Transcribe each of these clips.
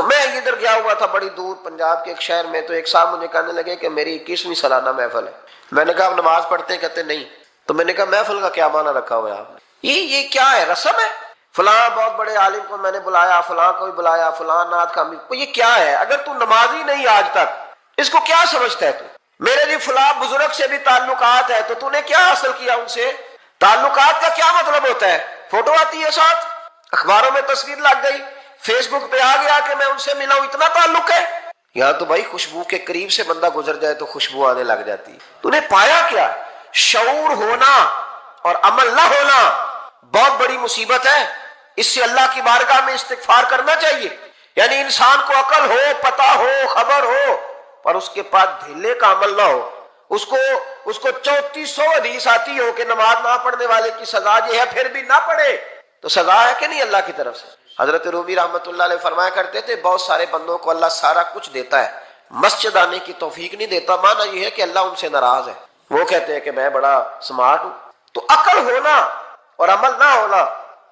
میں ادھر گیا ہوا تھا بڑی دور پنجاب کے ایک شہر میں، تو ایک صاحب مجھے کہنے لگے کہ میری 21ویں سالانہ محفل ہے۔ میں نے کہا آپ نماز پڑھتے ہیں؟ کہتے نہیں۔ تو میں نے کہا محفل کا کیا معنی رکھا ہوا ہے آپ نے؟ یہ کیا ہے، رسم ہے؟ فلاں بہت بڑے عالم کو میں نے بلایا، فلاں کو بھی بلایا، فلاں نعت خامی کو، یہ کیا ہے؟ اگر تو نمازی نہیں آج تک، اس کو کیا سمجھتا ہے تو؟ میرے جی فلاں بزرگ سے بھی تعلقات ہے، تو نے کیا حاصل کیا ان سے؟ تعلقات کا کیا مطلب ہوتا ہے؟ فوٹو آتی ہے ساتھ، اخباروں میں تصویر لگ گئی، فیس بک پہ آ گیا کہ میں ان سے ملا ہوں، اتنا تعلق ہے؟ یہاں تو بھائی خوشبو کے قریب سے بندہ گزر جائے تو خوشبو آنے لگ جاتی۔ تو نے پایا کیا؟ شعور ہونا اور عمل نہ ہونا بہت بڑی مصیبت ہے۔ اس سے اللہ کی بارگاہ میں استغفار کرنا چاہیے۔ یعنی انسان کو عقل ہو، پتہ ہو، خبر ہو، پر اس کے پاس دھیلے کا عمل نہ ہو۔ اس کو 3400 حدیث آتی ہو کہ نماز نہ پڑھنے والے کی سزا یہ ہے، پھر بھی نہ پڑھے تو سزا ہے کہ نہیں اللہ کی طرف سے؟ حضرت رومی رحمۃ اللہ علیہ فرمایا کرتے تھے بہت سارے بندوں کو اللہ سارا کچھ دیتا ہے، مسجد آنے کی توفیق نہیں دیتا۔ معنی یہ ہے کہ اللہ ان سے ناراض ہے۔ وہ کہتے ہیں کہ میں بڑا سمارٹ ہوں۔ تو عقل ہونا اور عمل نہ ہونا،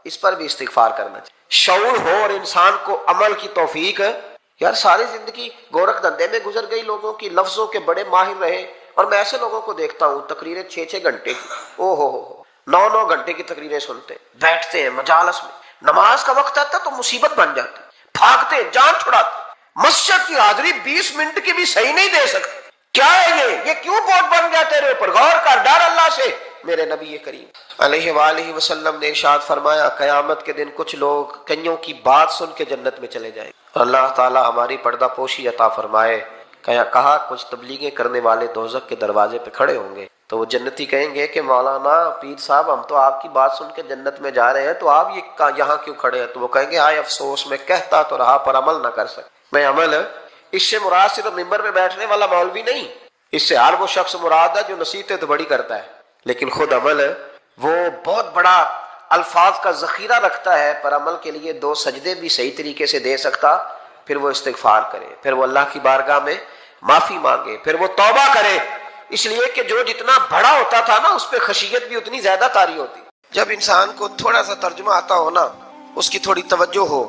اس پر بھی استغفار کرنا چاہیے۔ شعور ہو اور انسان کو عمل کی توفیق، یار ساری زندگی گورکھ دھندے میں گزر گئی لوگوں کی، لفظوں کے بڑے ماہر رہے، اور میں ایسے لوگوں کو دیکھتا ہوں تقریریں 6 گھنٹے کی، 9 گھنٹے کی تقریریں سنتے بیٹھتے ہیں مجالس میں، نماز کا وقت آتا تو مصیبت بن جاتی، بھاگتے جان چھڑاتے، مسجد کی حاضری 20 منٹ کی بھی صحیح نہیں دے سکتے۔ کیا ہے یہ کیوں بوجھ بن گیا تیرے اوپر؟ غور کر، ڈر اللہ سے۔ میرے نبی کریم علیہ وآلہ وسلم نے ارشاد فرمایا قیامت کے دن کچھ لوگ کئیوں کی بات سن کے جنت میں چلے جائیں۔ اللہ تعالی ہماری پردہ پوشی عطا فرمائے۔ کہا کچھ تبلیغیں کرنے والے دوزخ کے دروازے پہ کھڑے ہوں گے تو وہ جنتی کہیں گے کہ مولانا پیر صاحب ہم تو آپ کی بات سن کے جنت میں جا رہے ہیں، تو آپ یہاں کیوں کھڑے ہیں؟ تو وہ کہیں گے ہائے افسوس، میں کہتا تو رہا پر عمل نہ کر سکا۔ میں عمل، اس سے مراد صرف ممبر پہ بیٹھنے والا مولوی نہیں، اس سے ہر وہ شخص مراد ہے جو نصیحتیں تو بڑی کرتا ہے لیکن خود عمل وہ بہت بڑا الفاظ کا ذخیرہ رکھتا ہے، پر عمل کے لیے 2 سجدے بھی صحیح طریقے سے دے سکتا، پھر وہ استغفار کرے، پھر وہ اللہ کی بارگاہ میں معافی مانگے، پھر وہ توبہ کرے۔ اس لیے کہ جو جتنا بڑا ہوتا تھا نا اس پہ خشیت بھی اتنی زیادہ طاری ہوتی۔ جب انسان کو تھوڑا سا ترجمہ آتا ہو نا، اس کی تھوڑی توجہ ہو،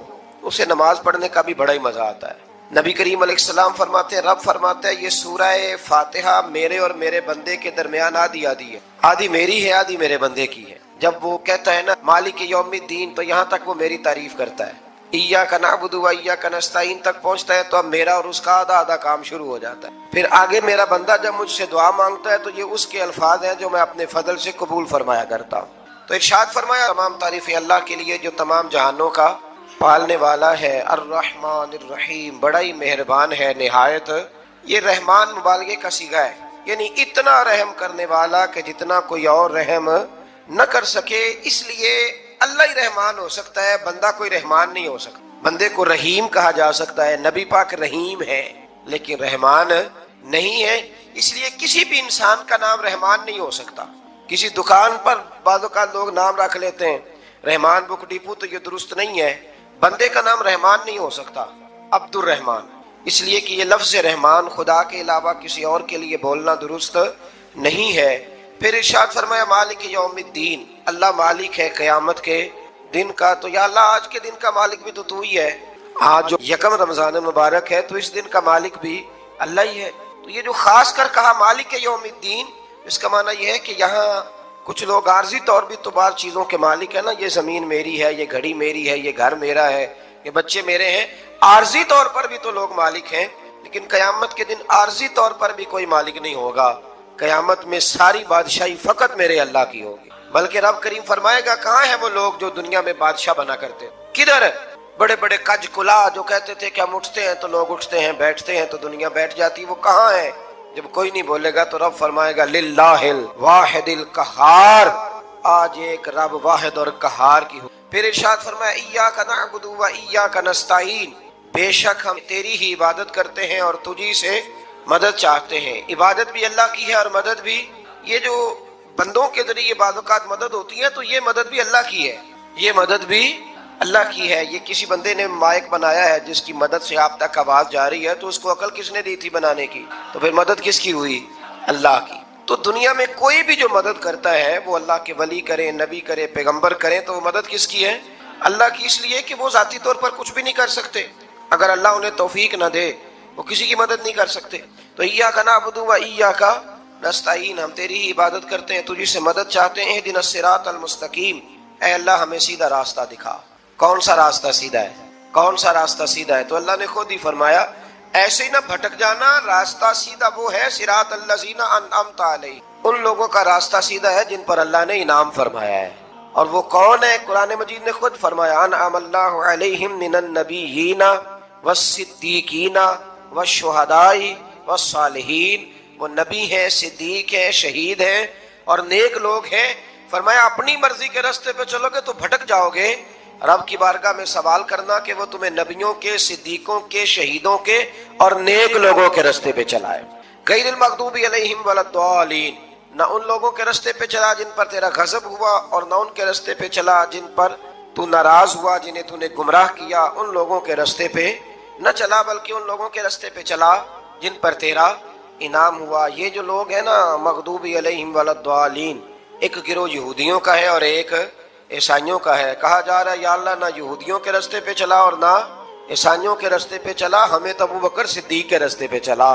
اسے نماز پڑھنے کا بھی بڑا ہی مزہ آتا ہے۔ نبی کریم علیہ السلام فرماتے ہیں، رب فرماتا ہے یہ سورہ فاتحہ میرے اور میرے بندے کے درمیان آدھی آدھی ہے، آدھی میری ہے آدھی میرے بندے کی ہے۔ جب وہ کہتا ہے نا مالک یوم الدین، تو یہاں تک وہ میری تعریف کرتا ہے، ایاک نعبد و ایاک نستعین تک پہنچتا ہے تو اب میرا اور اس کا آدھا کام شروع ہو جاتا ہے۔ پھر آگے میرا بندہ جب مجھ سے دعا مانگتا ہے تو یہ اس کے الفاظ ہیں جو میں اپنے فضل سے قبول فرمایا کرتا ہوں۔ تو ارشاد فرمایا تمام تعریفیں اللہ کے لیے جو تمام جہانوں کا پالنے والا ہے، الرحمن الرحیم، بڑا ہی مہربان ہے نہایت۔ یہ رحمان مبالغے کا صیغہ ہے، یعنی اتنا رحم کرنے والا کہ جتنا کوئی اور رحم نہ کر سکے، اس لیے اللہ ہی رحمان ہو سکتا ہے، بندہ کوئی رحمان نہیں ہو سکتا۔ بندے کو رحیم کہا جا سکتا ہے، نبی پاک رحیم ہے لیکن رحمان نہیں ہے، اس لیے کسی بھی انسان کا نام رحمان نہیں ہو سکتا۔ کسی دکان پر بعض اوقات لوگ نام رکھ لیتے ہیں رحمان بک ڈپو، تو یہ درست نہیں ہے۔ بندے کا نام رحمان نہیں ہو سکتا، عبد الرحمان، اس لیے کہ یہ لفظ رحمان خدا کے علاوہ کسی اور کے لیے بولنا درست نہیں ہے۔ پھر ارشاد فرمایا مالک یوم الدین، اللہ مالک ہے قیامت کے دن کا۔ تو یا اللہ آج کے دن کا مالک بھی تو ہی ہے، آج جو یکم رمضان مبارک ہے تو اس دن کا مالک بھی اللہ ہی ہے۔ تو یہ جو خاص کر کہا مالک یوم الدین، اس کا معنی یہ ہے کہ یہاں کچھ لوگ عارضی طور بھی تو بعض چیزوں کے مالک ہیں نا، یہ زمین میری ہے، یہ گھڑی میری ہے، یہ گھر میرا ہے، یہ بچے میرے ہیں، عارضی طور پر بھی تو لوگ مالک ہیں، لیکن قیامت کے دن عارضی طور پر بھی کوئی مالک نہیں ہوگا۔ قیامت میں ساری بادشاہی فقط میرے اللہ کی ہوگی۔ بلکہ رب کریم فرمائے گا کہاں ہیں وہ لوگ جو دنیا میں بادشاہ بنا کرتے، کدھر؟ بڑے بڑے کج کلا جو کہتے تھے کہ ہم اٹھتے ہیں تو لوگ اٹھتے ہیں، بیٹھتے ہیں تو دنیا بیٹھ جاتی، وہ کہاں ہیں؟ جب کوئی نہیں بولے گا تو رب فرمائے گا للہ الواحد القہار، آج ایک رب واحد اور قہار کی ہو۔ پھر ارشاد فرمایا ایاک نعبد و ایاک نستعین، بے شک ہم تیری ہی عبادت کرتے ہیں اور تجھی سے مدد چاہتے ہیں۔ عبادت بھی اللہ کی ہے اور مدد بھی، یہ جو بندوں کے ذریعے بعض اوقات مدد ہوتی ہے تو یہ مدد بھی اللہ کی ہے، یہ مدد بھی اللہ کی ہے۔ یہ کسی بندے نے مائک بنایا ہے جس کی مدد سے آپ تک آواز جا رہی ہے، تو اس کو عقل کس نے دی تھی بنانے کی؟ تو پھر مدد کس کی ہوئی؟ اللہ کی۔ تو دنیا میں کوئی بھی جو مدد کرتا ہے وہ اللہ کے ولی کرے، نبی کرے، پیغمبر کرے، تو وہ مدد کس کی ہے؟ اللہ کی، اس لیے کہ وہ ذاتی طور پر کچھ بھی نہیں کر سکتے۔ اگر اللہ انہیں توفیق نہ دے وہ کسی کی مدد نہیں کر سکتے. تو ایاک نعبد و ایاک نستعین، ہم تیری ہی عبادت کرتے ہیں، تجھی سے مدد چاہتے ہیں. اہدنا الصراط المستقیم، اے اللہ ہمیں سیدھا راستہ دکھا. کون سا راستہ سیدھا ہے؟ کون سا راستہ سیدھا ہے؟ تو اللہ نے خود ہی فرمایا ایسے ہی نہ بھٹک جانا، راستہ سیدھا وہ ہے صراط الذین انعمت علیہم، ان لوگوں کا راستہ سیدھا ہے جن پر اللہ نے انعام فرمایا ہے. اور وہ کون ہے؟ قرآن مجید نے خود فرمایا انعم اللہ علیہم من النبیین والصدیقین والشہداء والصالحین. وہ نبی ہیں، صدیق ہیں، شہید ہیں اور نیک لوگ ہیں. فرمایا اپنی مرضی کے راستے پہ چلو گے تو بھٹک جاؤ گے. رب کی بارگاہ میں سوال کرنا کہ وہ تمہیں نبیوں کے، صدیقوں کے، شہیدوں کے اور نیک لوگوں کے راستے پہ چلائے. غیر المغضوب علیہم ولا الضالین، نہ ان لوگوں کے راستے پہ چلا جن پر تیرا غضب ہوا، اور نہ ان کے راستے پہ چلا جن پر تو ناراض ہوا، جنہیں تو نے گمراہ کیا. ان لوگوں کے راستے پہ نہ چلا بلکہ ان لوگوں کے راستے پہ چلا جن پر تیرا انعام ہوا. یہ جو لوگ ہیں نا مغضوب علیہم ولا الضالین، ایک گروہ یہودیوں کا ہے اور ایک عیسائیوں کا ہے. کہا جا رہا ہے یا اللہ نہ یہودیوں کے راستے پہ چلا اور نہ عیسائیوں کے راستے پہ چلا، ہمیں تو ابوبکر صدیق کے راستے پہ چلا،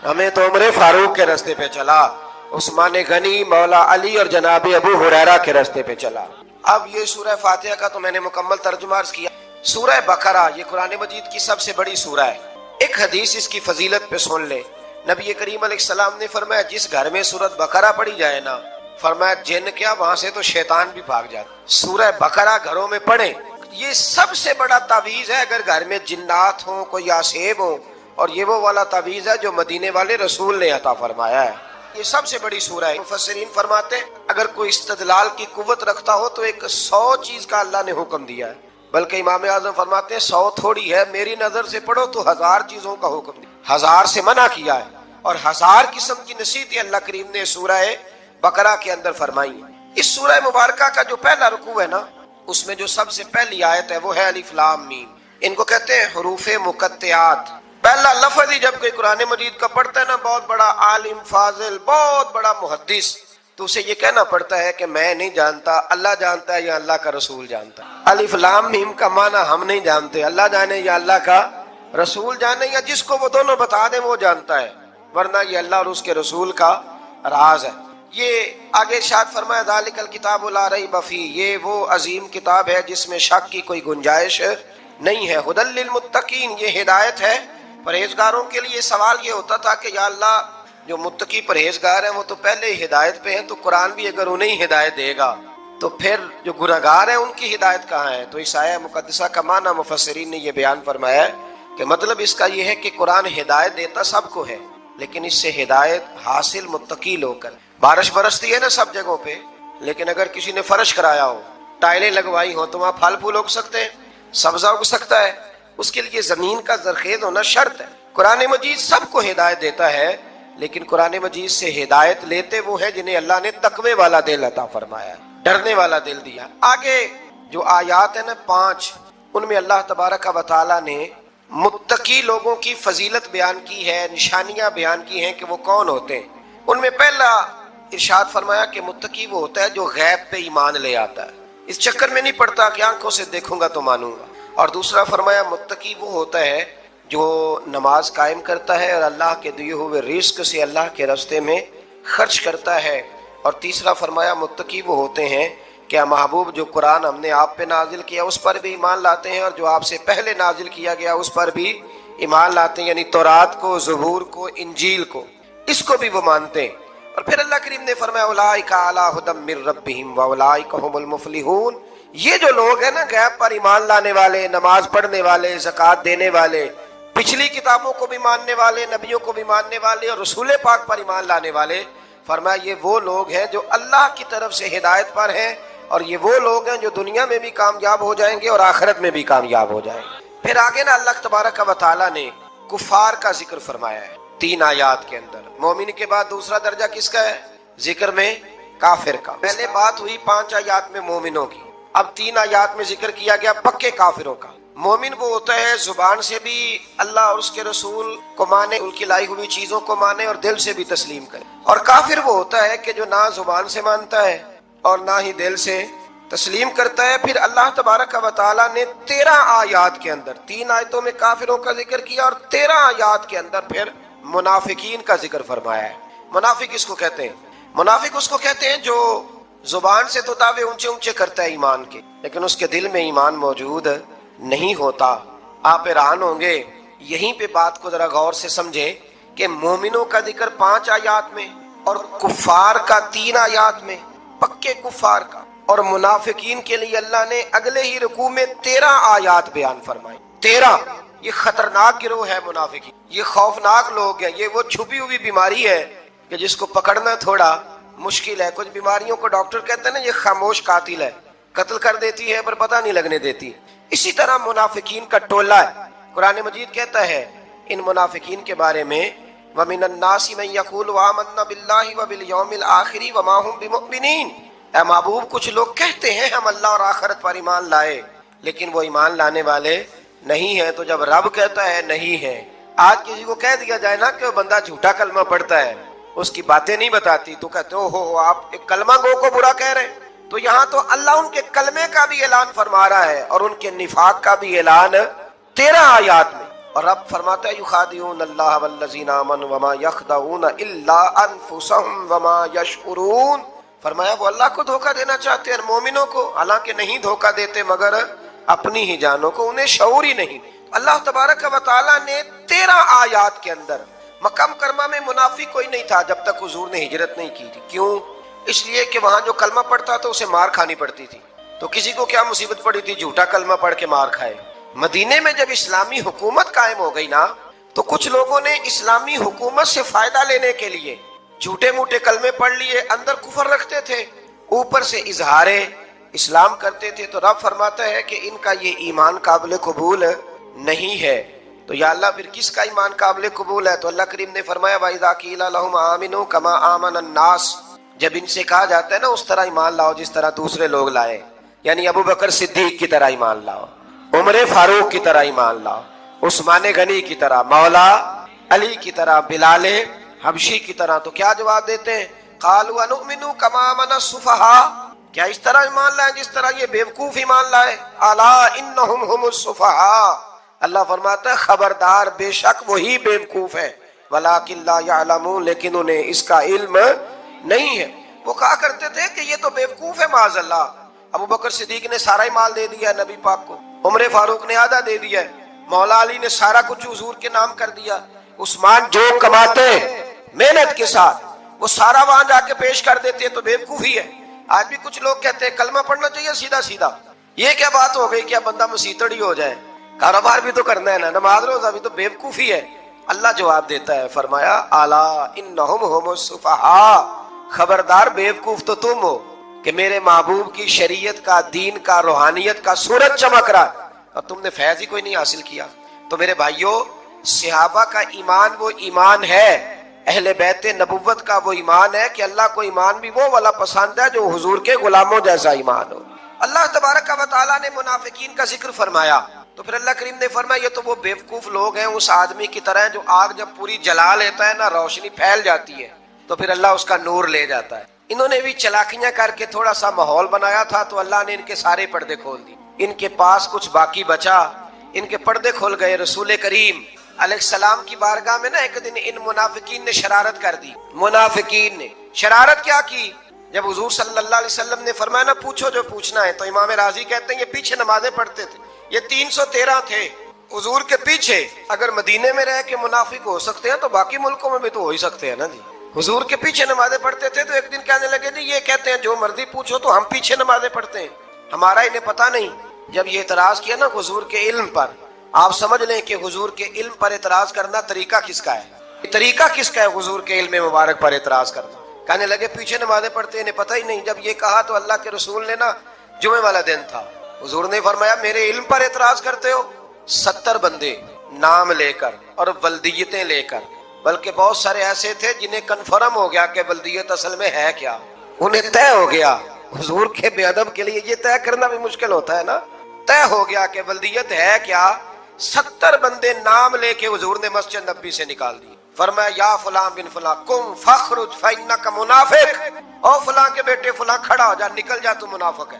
ہمیں تو عمر فاروق کے راستے پہ چلا، عثمان غنی، مولا علی اور جناب ابو ہریرہ کے راستے پہ چلا. اب یہ سورہ فاتحہ کا تو میں نے مکمل ترجمہ عرض کیا. سورہ بقرہ یہ قرآن مجید کی سب سے بڑی سورہ ہے. ایک حدیث اس کی فضیلت پہ سن لے. نبی کریم علیہ السلام نے فرمایا جس گھر میں سورۃ بقرہ پڑھی جائے نا، فرمایا جن کیا وہاں سے تو شیطان بھی بھاگ جاتا. سورہ بقرہ گھروں میں پڑھیں، یہ سب سے بڑا تعویذ ہے. اگر گھر میں جنات ہوں، کوئی آسیب ہو، اور یہ وہ والا تعویذ ہے جو مدینے والے رسول نے عطا فرمایا ہے. یہ سب سے بڑی سورہ ہے. مفسرین فرماتے ہیں اگر کوئی استدلال کی قوت رکھتا ہو تو ایک 100 چیز کا اللہ نے حکم دیا ہے. بلکہ امام اعظم فرماتے ہیں 100 تھوڑی ہے، میری نظر سے پڑھو تو 1000 چیزوں کا حکم دیا، 1000 سے منع کیا ہے، اور 1000 قسم کی نصیحتیں اللہ کریم نے سورہ بقرہ کے اندر فرمائی ہیں. اس سورہ مبارکہ کا جو پہلا رکوع ہے نا، اس میں جو سب سے پہلی آیت ہے وہ ہے الف لام میم. ان کو کہتے ہیں حروف مقطعات. پہلا لفظ ہی جب کوئی قرآن مجید کا پڑھتا ہے نا، بہت بڑا عالم فاضل، بہت بڑا محدث، تو اسے یہ کہنا پڑتا ہے کہ میں نہیں جانتا، اللہ جانتا ہے یا اللہ کا رسول جانتا ہے. الف لام میم کا معنی ہم نہیں جانتے، اللہ جانے یا اللہ کا رسول جانے، یا جس کو وہ دونوں بتا دیں وہ جانتا ہے، ورنہ یہ اللہ اور اس کے رسول کا راز ہے. یہ آگے ارشاد فرمایا ذالک الکتاب لا ریب فیہ، یہ وہ عظیم کتاب ہے جس میں شک کی کوئی گنجائش نہیں ہے. ھدی للمتقین، یہ ہدایت ہے پرہیزگاروں کے لیے. سوال یہ ہوتا تھا کہ یا اللہ جو متقی پرہیزگار ہیں وہ تو پہلے ہی ہدایت پہ ہیں، تو قرآن بھی اگر انہیں ہدایت دے گا تو پھر جو گنہگار ہیں ان کی ہدایت کہاں ہے؟ تو اس آیہ مقدسہ کا معنی مفسرین نے یہ بیان فرمایا ہے کہ مطلب اس کا یہ ہے کہ قرآن ہدایت دیتا سب کو ہے، لیکن اس سے ہدایت حاصل متقی لوگ کر. بارش برستی ہے نا سب جگہوں پہ، لیکن اگر کسی نے فرش کرایا ہو، ٹائلیں لگوائی ہو، تو وہاں پھل پھول اگ سکتے ہیں، سبزہ اگ سکتا ہے. اس کے لیے زمین کا زرخیز ہونا شرط ہے. قرآن مجید سب کو ہدایت دیتا ہے، لیکن قرآن مجید سے ہدایت لیتے وہ ہے جنہیں اللہ نے تقوی والا دل عطا فرمایا ہے، ڈرنے والا دل دیا. آگے جو آیات ہیں نا 5، ان میں اللہ تبارک و تعالی نے متقی لوگوں کی فضیلت بیان کی ہے، نشانیاں بیان کی ہیں کہ وہ کون ہوتے ہیں. ان میں پہلا ارشاد فرمایا کہ متقی وہ ہوتا ہے جو غیب پہ ایمان لے آتا ہے، اس چکر میں نہیں پڑتا کہ آنکھوں سے دیکھوں گا تو مانوں گا. اور دوسرا فرمایا متقی وہ ہوتا ہے جو نماز قائم کرتا ہے اور اللہ کے دیے ہوئے رزق سے اللہ کے راستے میں خرچ کرتا ہے. اور تیسرا فرمایا متقی وہ ہوتے ہیں کہ محبوب جو قرآن ہم نے آپ پہ نازل کیا اس پر بھی ایمان لاتے ہیں، اور جو آپ سے پہلے نازل کیا گیا اس پر بھی ایمان لاتے ہیں، یعنی تورات کو، زبور کو، انجیل کو، اس کو بھی وہ مانتے ہیں. اور پھر اللہ کریم نے فرمایا اولئک علی ھدی من ربہم واولئک ھم المفلحون. یہ جو لوگ ہیں نا غیب پر ایمان لانے والے، نماز پڑھنے والے، زکوٰۃ دینے والے، پچھلی کتابوں کو بھی ماننے والے، نبیوں کو بھی ماننے والے اور رسول پاک پر ایمان لانے والے، فرمایا یہ وہ لوگ ہیں جو اللہ کی طرف سے ہدایت پر ہیں، اور یہ وہ لوگ ہیں جو دنیا میں بھی کامیاب ہو جائیں گے اور آخرت میں بھی کامیاب ہو جائیں گے. پھر آگے نا اللہ تبارک و تعالیٰ نے کفار کا ذکر فرمایا ہے 3 آیات کے اندر. مومن کے بعد دوسرا درجہ کس کا ہے ذکر میں؟ کافر کا. پہلے بات ہوئی 5 آیات میں مومنوں کی، اب 3 آیات میں ذکر کیا گیا پکے کافروں کا. مومن وہ ہوتا ہے زبان سے بھی اللہ اور اس کے رسول کو مانے، ان کی لائی ہوئی چیزوں کو مانے اور دل سے بھی تسلیم کرے. اور کافر وہ ہوتا ہے کہ جو نہ زبان سے مانتا ہے اور نہ ہی دل سے تسلیم کرتا ہے. پھر اللہ تبارک و تعالیٰ نے 13 آیات کے اندر، 3 آیتوں میں کافروں کا ذکر کیا اور 13 آیات کے اندر پھر منافقین کا ذکر فرمایا ہے. منافق کس کو کہتے ہیں؟ منافق اس کو کہتے ہیں جو زبان سے تو دعوے اونچے اونچے کرتا ہے ایمان کے، لیکن اس کے دل میں ایمان موجود نہیں ہوتا. آپ حیران ہوں گے، یہیں پہ بات کو ذرا غور سے سمجھیں کہ مومنوں کا ذکر 5 آیات میں اور کفار کا 3 آیات میں، پکے کفار کا، اور منافقین کے لیے اللہ نے اگلے ہی رکوع میں 13 آیات بیان فرمائی. 13. یہ خطرناک گروہ ہے منافقین، یہ خوفناک لوگ ہیں. یہ وہ چھپی ہوئی بیماری ہے کہ جس کو پکڑنا تھوڑا مشکل ہے. کچھ بیماریوں کو ڈاکٹر کہتے ہیں نا، یہ خاموش قاتل ہے، قتل کر دیتی ہے پر پتہ نہیں لگنے دیتی. اسی طرح منافقین کا ٹولہ ہے. قرآن مجید کہتا ہے ان منافقین کے بارے میں، وَمِنَ النَّاسِ مَن يَقُولُ آمَنَّا بِاللَّهِ وَبِالْيَوْمِ الْآخِرِ وَمَا هُمْ بِمُؤْمِنِينَ. اے محبوب، کچھ لوگ کہتے ہیں ہم اللہ اور آخرت پر ایمان لائے، لیکن وہ ایمان لانے والے نہیں ہیں. تو جب رب کہتا ہے نہیں ہے، آج کسی کو کہہ دیا جائے نا کہ وہ بندہ جھوٹا کلمہ پڑھتا ہے، اس کی باتیں نہیں بتاتی، تو کہتے ہو آپ ایک کلمہ گو کو برا کہہ رہے ہیں. تو یہاں تو اللہ ان کے کلمے کا بھی اعلان فرما رہا ہے اور ان کے نفاق کا بھی اعلان 13 آیات میں. اور رب فرماتا ہے یخادعون اللہ والذین آمنوا وما یخدعون الا انفسهم وما یشعرون. فرمایا وہ اللہ کو دھوکہ دینا چاہتے ہیں مومنوں کو، حالانکہ نہیں دھوکہ دیتے مگر اپنی ہی جانوں کو، انہیں شعور ہی نہیں. اللہ تبارک و تعالیٰ نے 13 آیات کے اندر، مکہ مکرمہ میں منافق کوئی نہیں تھا جب تک حضور نے ہجرت نہیں کی تھی. کیوں؟ اس لیے کہ وہاں جو کلمہ پڑھتا تھا اسے مار کھانی پڑتی تھی. تو کسی کو کیا مصیبت پڑی تھی جھوٹا کلمہ پڑھ کے مار کھائے. مدینے میں جب اسلامی حکومت قائم ہو گئی نا، تو کچھ لوگوں نے اسلامی حکومت سے فائدہ لینے کے لیے جھوٹے موٹے کلمے پڑھ لیے، اندر کفر رکھتے تھے، اوپر سے اظہار اسلام کرتے تھے. تو رب فرماتا ہے کہ ان کا یہ ایمان قابل قبول نہیں ہے. تو یا اللہ پھر کس کا ایمان قابل قبول ہے؟ تو اللہ کریم نے فرمایا وَإِذَا قِيلَ لَهُمْ آمِنُوا كَمَا آمَنَ النَّاسُ. جب ان سے کہا جاتا ہے نا اس طرح ایمان لاؤ جس طرح دوسرے لوگ لائے، یعنی ابو بکر صدیق کی طرح ایمان لاؤ، عمر فاروق کی طرح ایمان لاؤ، عثمان غنی کی طرح، مولا علی کی طرح، بلال حبشی کی طرح، تو کیا جواب دیتے ہیں؟ قالوا نؤمن كما آمن السفهاء. کیا اس طرح ایمان لائے جس طرح یہ بیوقوف ایمان لائے؟ الا انہم هم السفهاء. اللہ فرماتا ہے خبردار، بے شک وہی بیوقوف ہے، ولکن لا يعلمون، لیکن انہیں اس کا علم نہیں ہے. وہ کہا کرتے تھے کہ یہ تو بیوقوف ہے معاذ اللہ. ابو بکر صدیق نے سارا ہی مال دے دیا ہے نبی پاک کو، عمر فاروق نے آدھا دے دیا ہے، مولا علی نے سارا کچھ حضور کے نام کر دیا، عثمان جو کماتے محنت کے ساتھ وہ سارا وہاں جا کے پیش کر دیتے ہیں، تو بیوقوفی ہے. آج بھی کچھ لوگ کہتے ہیں کلمہ پڑھنا چاہیے سیدھا سیدھا. یہ کیا بات ہو گئی کہ بندہ مسیتڑ ہی ہو جائے؟ کاروبار بھی تو کرنا ہے نا، نماز روزہ بھی، تو بیوقوفی ہے. اللہ جواب دیتا ہے، فرمایا الا انہم هم السفہاء، خبردار بیوقوف تو تم ہو کہ میرے محبوب کی شریعت کا، دین کا، روحانیت کا سورج چمک رہا اور تم نے فیض ہی کوئی نہیں حاصل کیا. تو میرے بھائیوں، صحابہ کا ایمان وہ ایمان ہے، اہل بیت نبوت کا وہ ایمان ہے کہ اللہ کو ایمان بھی وہ والا پسند ہے جو حضور کے غلاموں جیسا ایمان ہو. اللہ تبارک و تعالیٰ نے منافقین کا ذکر فرمایا تو پھر اللہ کریم نے فرمایا یہ تو وہ بیوقوف لوگ ہیں، اس آدمی کی طرح جو آگ جب پوری جلا لیتا ہے نا، روشنی پھیل جاتی ہے تو پھر اللہ اس کا نور لے جاتا ہے. انہوں نے بھی چلاکیاں کر کے تھوڑا سا ماحول بنایا تھا تو اللہ نے ان کے سارے پردے کھول دی. ان کے پاس کچھ باقی بچا، ان کے پردے کھول گئے. رسول کریم علیہ السلام کی بارگاہ میں نا ایک دن ان منافقین نے شرارت کر دی. منافقین نے شرارت کیا کی؟ جب حضور صلی اللہ علیہ وسلم نے فرمایا نا پوچھو جو پوچھنا ہے، تو امام راضی کہتے ہیں یہ پیچھے نمازیں پڑھتے تھے، یہ 313 تھے حضور کے پیچھے. اگر مدینے میں رہ کے منافق ہو سکتے ہیں تو باقی ملکوں میں بھی تو ہو ہی سکتے ہیں نا جی. حضور کے پیچھے نمازیں پڑھتے تھے تو ایک دن کہنے لگے جی یہ کہتے ہیں جو مرضی پوچھو تو ہم پیچھے نمازیں پڑھتے ہیں، ہمارا انہیں پتہ نہیں. جب یہ اعتراض کیا نا حضور کے علم پر، آپ سمجھ لیں کہ حضور کے علم پر اعتراض کرنا طریقہ کس کا ہے؟ طریقہ کس کا ہے حضور کے علم مبارک پر اعتراض کرنا؟ کہنے لگے پیچھے نمازیں پڑھتے انہیں پتہ ہی نہیں. جب یہ کہا تو اللہ کے رسول نے نا، جمعے والا دن تھا، حضور نے فرمایا میرے علم پر اعتراض کرتے ہو؟ 70 بندے نام لے کر اور ولدیتیں لے کر، بلکہ بہت سارے ایسے تھے جنہیں کنفرم ہو گیا کہ ولدیت اصل میں ہے کیا، انہیں طے ہو گیا. حضور کے بے ادب کے لیے یہ طے کرنا بھی مشکل ہوتا ہے نا. طے ہو گیا کہ ولدیت ہے کیا. 70 بندے نام لے کے حضور نے مسجد نبی سے نکال دی. فرمایا یا فلاں بن فلاں قم فخرج فإنک منافق، او فلاں کے بیٹے فلاں کھڑا ہو جا، نکل جا تو منافق ہے.